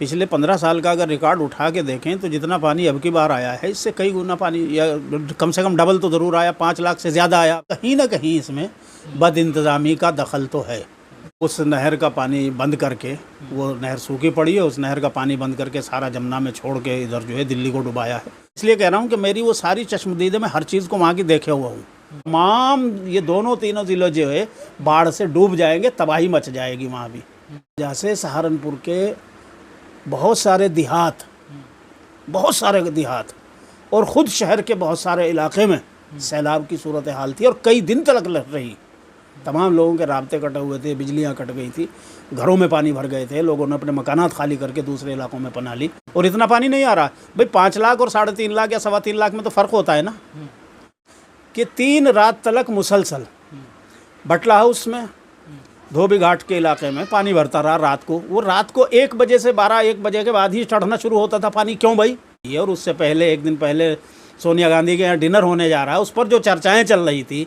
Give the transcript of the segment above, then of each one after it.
पिछले 15 साल का अगर रिकॉर्ड उठा के देखें तो जितना पानी अब की बार आया है इससे कई गुना पानी, या कम से कम डबल तो ज़रूर आया, 5 लाख से ज़्यादा आया। कहीं ना कहीं इसमें बदइंतज़ामी का दखल तो है। उस नहर का पानी बंद करके, वो नहर सूखी पड़ी है, उस नहर का पानी बंद करके सारा जमुना में छोड़ के इधर जो है दिल्ली को डुबाया है। इसलिए कह रहा हूँ कि मेरी वो सारी चश्मदीदे में हर चीज़ को वहाँ की देखे हुआ हूँ। तमाम ये दोनों तीनों ज़िले जो है बाढ़ से डूब जाएंगे, तबाही मच जाएगी वहाँ भी। जैसे सहारनपुर के बहुत सारे देहात और ख़ुद शहर के बहुत सारे इलाके में सैलाब की सूरत हाल थी और कई दिन तक रही। तमाम लोगों के राब्ते कटे हुए थे, बिजलियां कट गई थी, घरों में पानी भर गए थे, लोगों ने अपने मकानात खाली करके दूसरे इलाकों में पनाह ली। और इतना पानी नहीं आ रहा भाई, 5 लाख और 3.5 लाख या 3.25 लाख में तो फ़र्क होता है ना, कि 3 रात तक मुसलसल बटला हाउस में, धोबी घाट के इलाके में पानी भरता रहा रात को। वो रात को 1 बजे से 1 बजे के बाद ही चढ़ना शुरू होता था पानी। क्यों भाई? ये और उससे पहले, एक दिन पहले सोनिया गांधी के यहाँ डिनर होने जा रहा है, उस पर जो चर्चाएं चल रही थी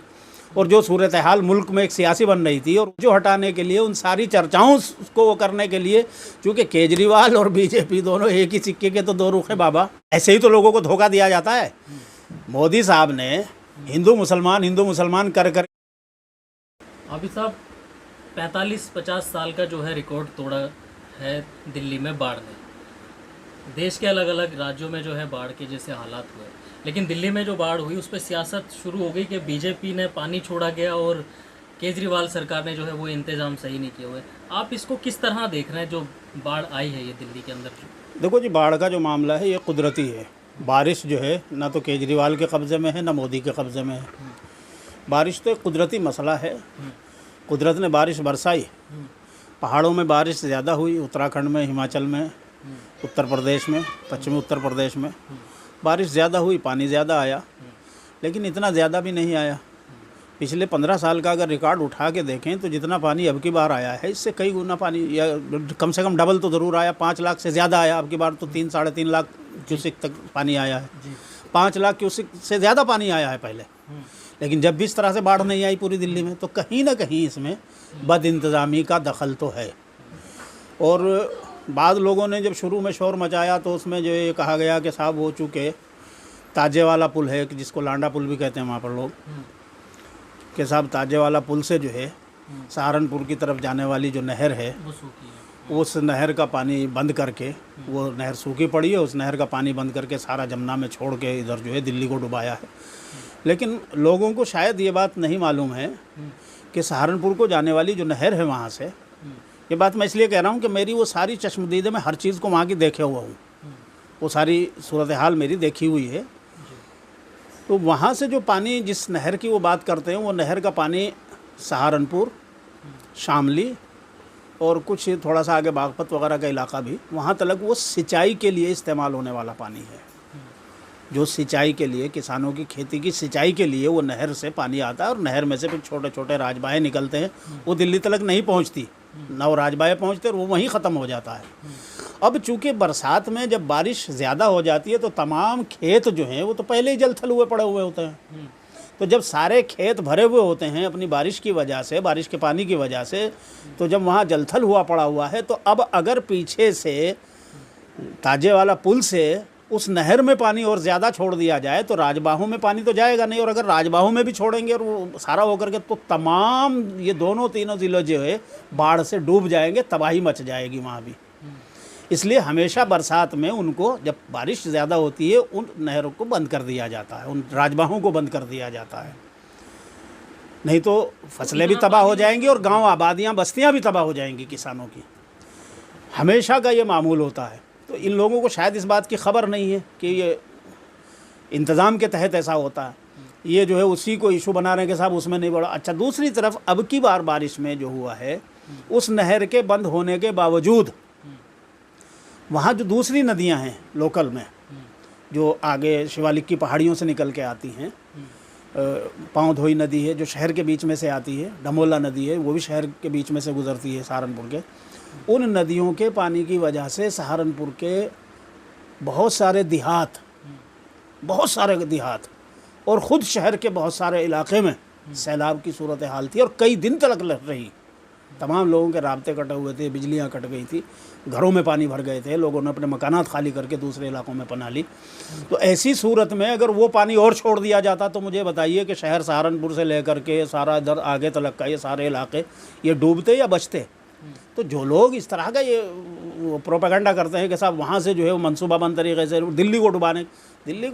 और जो सूरत हाल मुल्क में एक सियासी बन रही थी, और जो हटाने के लिए, उन सारी चर्चाओं को वो करने के लिए, चूँकि केजरीवाल और बीजेपी दोनों एक ही सिक्के के तो 2 रुख हैं बाबा। ऐसे ही तो लोगों को धोखा दिया जाता है। मोदी साहब ने हिंदू मुसलमान कर अभी साहब 45-50 साल का जो है रिकॉर्ड तोड़ा है दिल्ली में बाढ़ ने। देश के अलग अलग राज्यों में जो है बाढ़ के जैसे हालात हुए, लेकिन दिल्ली में जो बाढ़ हुई उस पर सियासत शुरू हो गई कि बीजेपी ने पानी छोड़ा गया और केजरीवाल सरकार ने जो है वो इंतज़ाम सही नहीं किए हुए। आप इसको किस तरह देख रहे हैं जो बाढ़ आई है ये दिल्ली के अंदर? देखो जी, बाढ़ का जो मामला है ये कुदरती है। बारिश जो है ना तो केजरीवाल के कब्ज़े में है ना मोदी के कब्ज़े में है। बारिश तो एक कुदरती मसला है। कुदरत ने बारिश बरसाई, पहाड़ों में बारिश ज़्यादा हुई, उत्तराखंड में, हिमाचल में, उत्तर प्रदेश में, पश्चिमी उत्तर प्रदेश में बारिश ज़्यादा हुई, पानी ज़्यादा आया, लेकिन इतना ज़्यादा भी नहीं आया। पिछले 15 साल का अगर रिकॉर्ड उठा के देखें तो जितना पानी अब की बार आया है इससे कई गुना पानी, या कम से कम डबल तो ज़रूर आया। 5 लाख से ज़्यादा आया। अब की बार तो 3-3.5 लाख क्यूसिक तक पानी आया है। 5 लाख क्यूसिक से ज़्यादा पानी आया है पहले। लेकिन जब भी इस तरह से बाढ़ नहीं आई पूरी दिल्ली में, तो कहीं ना कहीं इसमें बदइंतज़ामी का दखल तो है। और बाद लोगों ने जब शुरू में शोर मचाया तो उसमें जो ये कहा गया कि साहब हो चुके ताजे वाला पुल है, जिसको लांडा पुल भी कहते हैं वहाँ पर लोग, कि साहब ताजे वाला पुल से जो है सहारनपुर की तरफ जाने वाली जो नहर है, उस नहर का पानी बंद करके, वो नहर सूखी पड़ी है, उस नहर का पानी बंद करके सारा जमुना में छोड़ के इधर जो है दिल्ली को डुबाया है। लेकिन लोगों को शायद ये बात नहीं मालूम है कि सहारनपुर को जाने वाली जो नहर है वहाँ से, ये बात मैं इसलिए कह रहा हूँ कि मेरी वो सारी चश्मदीदे में हर चीज़ को वहाँ की देखे हुआ हूँ, वो सारी सूरत हाल मेरी देखी हुई है। तो वहाँ से जो पानी, जिस नहर की वो बात करते हैं, वो नहर का पानी सहारनपुर, शामली और कुछ थोड़ा सा आगे बागपत वगैरह का इलाका भी, वहाँ तक वो सिंचाई के लिए इस्तेमाल होने वाला पानी है। जो सिंचाई के लिए, किसानों की खेती की सिंचाई के लिए वो नहर से पानी आता है, और नहर में से फिर छोटे छोटे राजबाहे निकलते हैं। वो दिल्ली तक नहीं पहुंचती, ना वो राजबाहे पहुंचते और वो वहीं ख़त्म हो जाता है। अब चूंकि बरसात में जब बारिश ज़्यादा हो जाती है तो तमाम खेत जो हैं वो तो पहले ही जलथल हुए पड़े हुए होते हैं। तो जब सारे खेत भरे हुए होते हैं अपनी बारिश की वजह से, बारिश के पानी की वजह से, तो जब वहाँ जलथल हुआ पड़ा हुआ है, तो अब अगर पीछे से ताजे वाला पुल से उस नहर में पानी और ज़्यादा छोड़ दिया जाए तो राजबाहों में पानी तो जाएगा नहीं, और अगर राजबाहों में भी छोड़ेंगे और वो सारा होकर के, तो तमाम ये दोनों तीनों ज़िले जो है बाढ़ से डूब जाएंगे, तबाही मच जाएगी वहाँ भी। इसलिए हमेशा बरसात में उनको, जब बारिश ज़्यादा होती है, उन नहरों को बंद कर दिया जाता है, उन राजबाहों को बंद कर दिया जाता है। नहीं तो फसलें भी तबाह हो जाएंगी और गाँव, आबादियाँ, बस्तियाँ भी तबाह हो जाएंगी किसानों की। हमेशा का ये मामूल होता है। तो इन लोगों को शायद इस बात की खबर नहीं है कि ये इंतज़ाम के तहत ऐसा होता है। ये जो है उसी को इशू बना रहे हैं कि साहब उसमें नहीं बढ़ा। अच्छा, दूसरी तरफ अब की बार बारिश में जो हुआ है, उस नहर के बंद होने के बावजूद वहाँ जो दूसरी नदियाँ हैं लोकल में, जो आगे शिवालिक की पहाड़ियों से निकल के आती हैं, पाँव धोई नदी है जो शहर के बीच में से आती है, डमोला नदी है वो भी शहर के बीच में से गुजरती है सहारनपुर के, उन नदियों के पानी की वजह से सहारनपुर के बहुत सारे देहात और ख़ुद शहर के बहुत सारे इलाके में सैलाब की सूरत हाल थी और कई दिन तक रही। तमाम लोगों के राब्ते कटे हुए थे, बिजलियां कट गई थी, घरों में पानी भर गए थे, लोगों ने अपने मकानात खाली करके दूसरे इलाकों में पनाह ली। तो ऐसी सूरत में अगर वो पानी और छोड़ दिया जाता तो मुझे बताइए कि शहर सहारनपुर से लेकर के सारा इधर आगे तलक का ये सारे इलाके ये डूबते या बचते। तो जो लोग इस तरह का ये प्रोपेगेंडा करते हैं कि साहब वहाँ से जो है वो मनसूबाबंद तरीके से दिल्ली को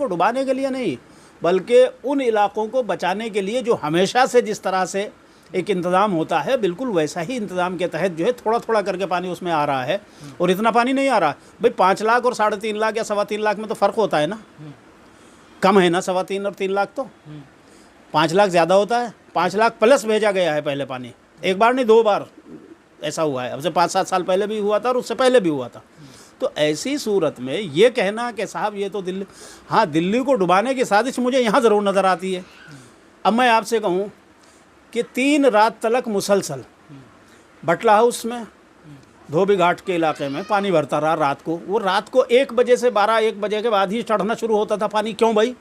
डुबाने के लिए नहीं, बल्कि उन इलाकों को बचाने के लिए जो हमेशा से जिस तरह से एक इंतज़ाम होता है, बिल्कुल वैसा ही इंतज़ाम के तहत जो है थोड़ा थोड़ा करके पानी उसमें आ रहा है। और इतना पानी नहीं आ रहा भाई, 5 लाख और 3.5 लाख या 3.25 लाख में तो फ़र्क होता है ना, कम है ना 3.25 और 3 लाख, तो 5 लाख ज़्यादा होता है। 5 लाख प्लस भेजा गया है पहले पानी, एक बार नहीं 2 बार ऐसा हुआ है। अब से 5-7 साल पहले भी हुआ था और उससे पहले भी हुआ था। तो ऐसी सूरत में ये कहना कि साहब ये तो दिल्ली, हाँ दिल्ली को डुबाने की साजिश मुझे यहाँ ज़रूर नज़र आती है। अब मैं आपसे कहूँ कि 3 रात तलक मुसलसल बटला हाउस में, धोबी घाट के इलाके में पानी भरता रहा रात को। वो रात को 1 बजे से 12-1 बजे के बाद ही चढ़ना शुरू होता था पानी। क्यों भाई?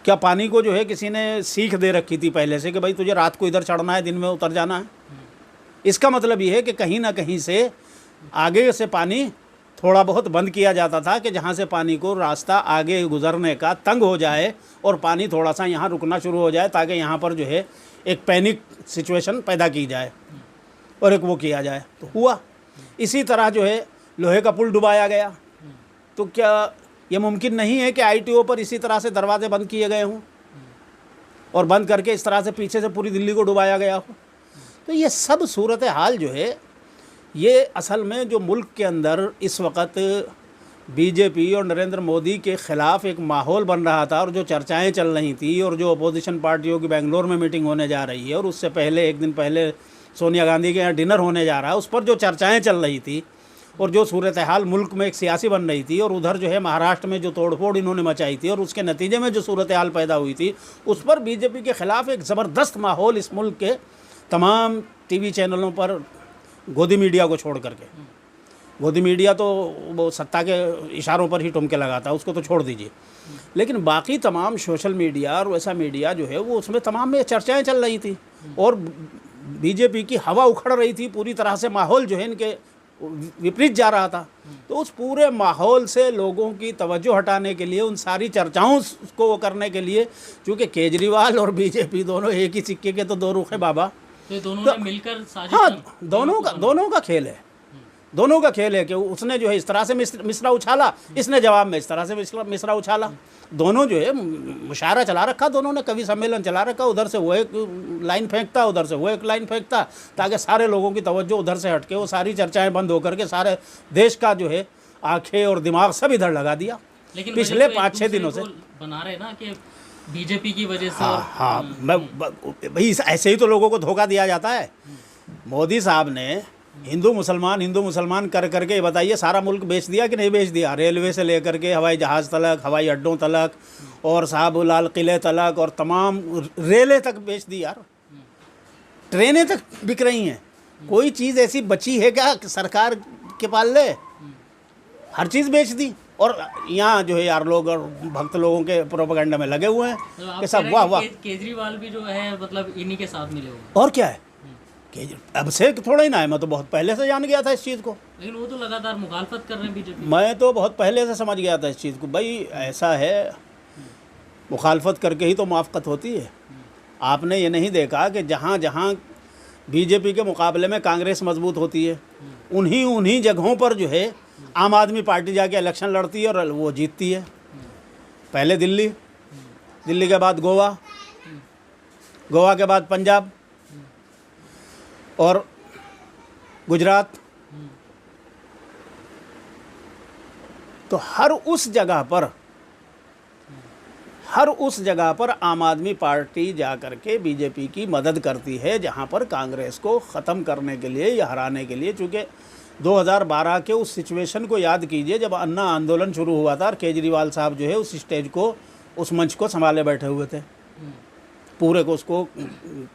क्या पानी को जो है किसी ने सीख दे रखी थी पहले से कि भाई तुझे रात को इधर चढ़ना है, दिन में उतर जाना है? इसका मतलब ये है कि कहीं ना कहीं से आगे से पानी थोड़ा बहुत बंद किया जाता था कि जहाँ से पानी को रास्ता आगे गुजरने का तंग हो जाए और पानी थोड़ा सा यहाँ रुकना शुरू हो जाए, ताकि यहाँ पर जो है एक पैनिक सिचुएशन पैदा की जाए और एक वो किया जाए। तो हुआ इसी तरह जो है लोहे का पुल डुबाया गया। तो क्या ये मुमकिन नहीं है कि ITO पर इसी तरह से दरवाजे बंद किए गए हों और बंद करके इस तरह से पीछे से पूरी दिल्ली को डुबाया गया हो? तो ये सब सूरत हाल जो है, ये असल में जो मुल्क के अंदर इस वक्त बीजेपी और नरेंद्र मोदी के ख़िलाफ़ एक माहौल बन रहा था और जो चर्चाएं चल रही थी और जो अपोजिशन पार्टियों की बेंगलोर में मीटिंग होने जा रही है और उससे पहले 1 दिन पहले सोनिया गांधी के यहाँ डिनर होने जा रहा है, उस पर जो चर्चाएं चल रही थी और जो सूरत हाल मुल्क में एक सियासी बन रही थी और उधर जो है महाराष्ट्र में जो तोड़फोड़ इन्होंने मचाई थी और उसके नतीजे में जो सूरत हाल पैदा हुई थी, उस पर बीजेपी के ख़िलाफ़ एक ज़बरदस्त माहौल इस मुल्क के तमाम TV चैनलों पर, गोदी मीडिया को छोड़ करके, गोदी मीडिया तो वो सत्ता के इशारों पर ही टुमके लगाता, उसको तो छोड़ दीजिए, लेकिन बाकी तमाम सोशल मीडिया और वैसा मीडिया जो है वो उसमें तमाम में चर्चाएं चल रही थी और बीजेपी की हवा उखड़ रही थी पूरी तरह से। माहौल जो है इनके विपरीत जा रहा था। तो उस पूरे माहौल से लोगों की तवज्जो हटाने के लिए, उन सारी चर्चाओं को वो करने के लिए, चूँकि केजरीवाल और बीजेपी दोनों एक ही सिक्के के तो 2 रुख है बाबा, तो दोनों ने मिलकर साजिश, हाँ दोनों का खेल है, दोनों का खेल है कि उसने जो है इस तरह से मिसरा उछाला, इसने जवाब में इस तरह से मिसरा उछाला। दोनों जो है मुशायरा चला रखा, दोनों ने कवि सम्मेलन चला रखा, उधर से वो एक लाइन फेंकता, उधर से वो एक लाइन फेंकता, ताकि सारे लोगों की तवज्जो उधर से हटके वो सारी चर्चाएं बंद होकर के सारे देश का जो है आंखें और दिमाग सब इधर लगा दिया। लेकिन पिछले 5-6 दिनों से बना रहे ना कि बीजेपी की वजह से। हाँ मैं भाई ऐसे ही तो लोगों को धोखा दिया जाता है। मोदी साहब ने हिंदू मुसलमान कर करके बताइए सारा मुल्क बेच दिया कि नहीं बेच दिया? रेलवे से लेकर के हवाई जहाज़ तलक, हवाई अड्डों तलक और साहब लाल किले तलक और तमाम रेलें तक बेच दी यार, ट्रेनें तक बिक रही हैं। कोई चीज़ ऐसी बची है क्या सरकार के पाले? हर चीज़ बेच दी। और यहाँ जो है यार लोग और भक्त लोगों के प्रोपेगेंडा में लगे हुए हैं कि सब वाह वाह। केजरीवाल भी जो है मतलब इन्हीं के साथ मिले हुए। और क्या है, अब से थोड़ा ही ना है, मैं तो बहुत पहले से जान गया था इस चीज़ को। लेकिन वो तो लगातार मुखालफत कर रहे हैं बीजेपी। मैं तो बहुत पहले से समझ गया था इस चीज़ को। भाई ऐसा है, मुखालफत करके ही तो मुआफ़क़त होती है। आपने ये नहीं देखा कि जहाँ जहाँ बीजेपी के मुकाबले में कांग्रेस मजबूत होती है, उन्हीं जगहों पर जो है आम आदमी पार्टी जाके इलेक्शन लड़ती है और वो जीतती है। पहले दिल्ली के बाद गोवा के बाद पंजाब और गुजरात। तो हर उस जगह पर आम आदमी पार्टी जा कर के बीजेपी की मदद करती है, जहां पर कांग्रेस को ख़त्म करने के लिए या हराने के लिए। चूँकि 2012 के उस सिचुएशन को याद कीजिए जब अन्ना आंदोलन शुरू हुआ था और केजरीवाल साहब जो है उस स्टेज को, उस मंच को संभाले बैठे हुए थे, पूरे को उसको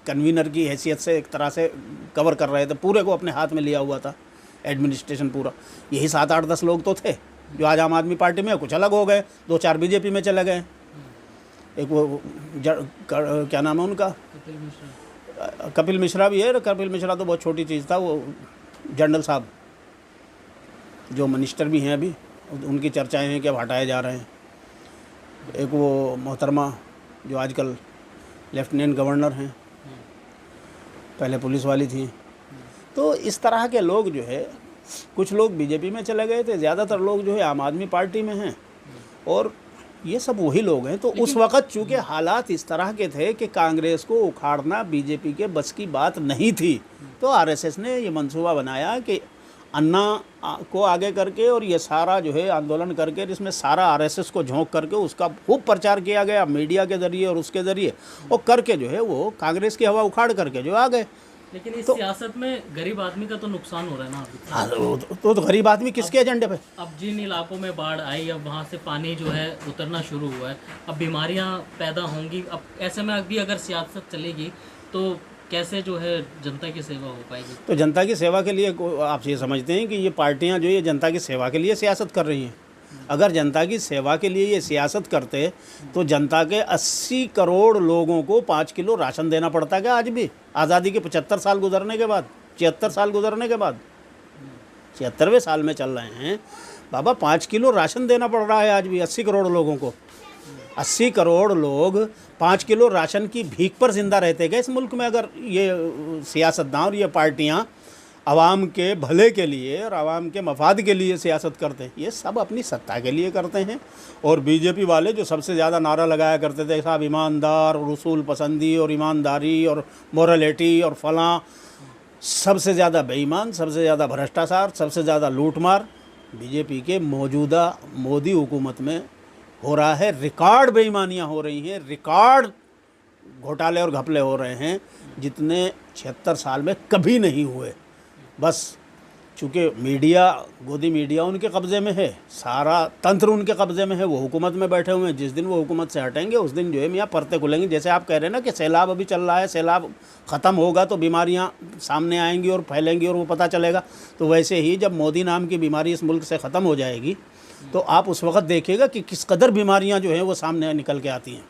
कन्वीनर की हैसियत से एक तरह से कवर कर रहे थे, पूरे को अपने हाथ में लिया हुआ था एडमिनिस्ट्रेशन पूरा। यही 7-8-10 लोग तो थे जो आज आम आदमी पार्टी में, कुछ अलग हो गए, 2-4 बीजेपी में चले गए। एक वो क्या नाम है उनका, कपिल मिश्रा भी है। कपिल मिश्रा तो बहुत छोटी चीज़ था। वो जनरल साहब जो मिनिस्टर भी हैं अभी, उनकी चर्चाएं हैं कि अब हटाए जा रहे हैं। एक वो मोहतरमा जो आजकल लेफ्टिनेंट गवर्नर हैं, पहले पुलिस वाली थी। तो इस तरह के लोग जो है, कुछ लोग बीजेपी में चले गए थे, ज़्यादातर लोग जो है आम आदमी पार्टी में हैं, और ये सब वही लोग हैं। तो उस वक़्त चूँकि हालात इस तरह के थे कि कांग्रेस को उखाड़ना बीजेपी के बस की बात नहीं थी, तो आरएसएस ने ये मंसूबा बनाया कि अन्ना को आगे करके और ये सारा जो है आंदोलन करके, जिसमें सारा आरएसएस को झोंक करके उसका खूब प्रचार किया गया मीडिया के ज़रिए और उसके ज़रिए, और करके जो है वो कांग्रेस की हवा उखाड़ करके जो आ गए। लेकिन इस सियासत में गरीब आदमी का तो नुकसान हो रहा है ना अभी। हाँ, तो गरीब आदमी किसके एजेंडे पे? अब जिन इलाकों में बाढ़ आई, अब वहाँ से पानी जो है उतरना शुरू हुआ है, अब बीमारियाँ पैदा होंगी। अब ऐसे में अभी अगर सियासत चलेगी तो कैसे जो है जनता की सेवा हो पाएगी? तो जनता की सेवा के लिए आप ये समझते हैं कि ये पार्टियां जो ये जनता की सेवा के लिए सियासत कर रही हैं? अगर जनता की सेवा के लिए ये सियासत करते तो जनता के 80 करोड़ लोगों को 5 किलो राशन देना पड़ता क्या आज भी? आज़ादी के 75 साल गुजरने के बाद, 76 साल गुजरने के बाद, 76वें साल में चल रहे हैं बाबा, 5 किलो राशन देना पड़ रहा है आज भी 80 करोड़ लोगों को। 80 करोड़ लोग 5 किलो राशन की भीख पर ज़िंदा रहते गए इस मुल्क में, अगर ये सियासतदान और ये पार्टियां आवाम के भले के लिए और आवाम के मफाद के लिए सियासत करते हैं। ये सब अपनी सत्ता के लिए करते हैं। और बीजेपी वाले जो सबसे ज़्यादा नारा लगाया करते थे साहब ईमानदार और उसूल पसंदी और ईमानदारी और मोरलिटी और फलां, सबसे ज़्यादा बेईमान, सबसे ज़्यादा भ्रष्टाचार, सबसे ज़्यादा लूटमार बीजेपी के मौजूदा मोदी हुकूमत में हो रहा है। रिकॉर्ड बेईमानियाँ हो रही हैं, रिकॉर्ड घोटाले और घपले हो रहे हैं जितने 76 साल में कभी नहीं हुए। बस चूँकि मीडिया, गोदी मीडिया उनके कब्ज़े में है, सारा तंत्र उनके कब्ज़े में है, वो हुकूमत में बैठे हुए हैं। जिस दिन वो हुकूमत से हटेंगे उस दिन जो है मियाँ परतें खुलेंगी। जैसे आप कह रहे हैं ना कि सैलाब अभी चल रहा है, सैलाब ख़त्म होगा तो बीमारियाँ सामने आएंगी और फैलेंगी और वो पता चलेगा। तो वैसे ही जब मोदी नाम की बीमारी इस मुल्क से ख़त्म हो जाएगी तो आप उस वक़्त देखिएगा कि किस कदर बीमारियाँ जो हैं वो सामने निकल के आती हैं।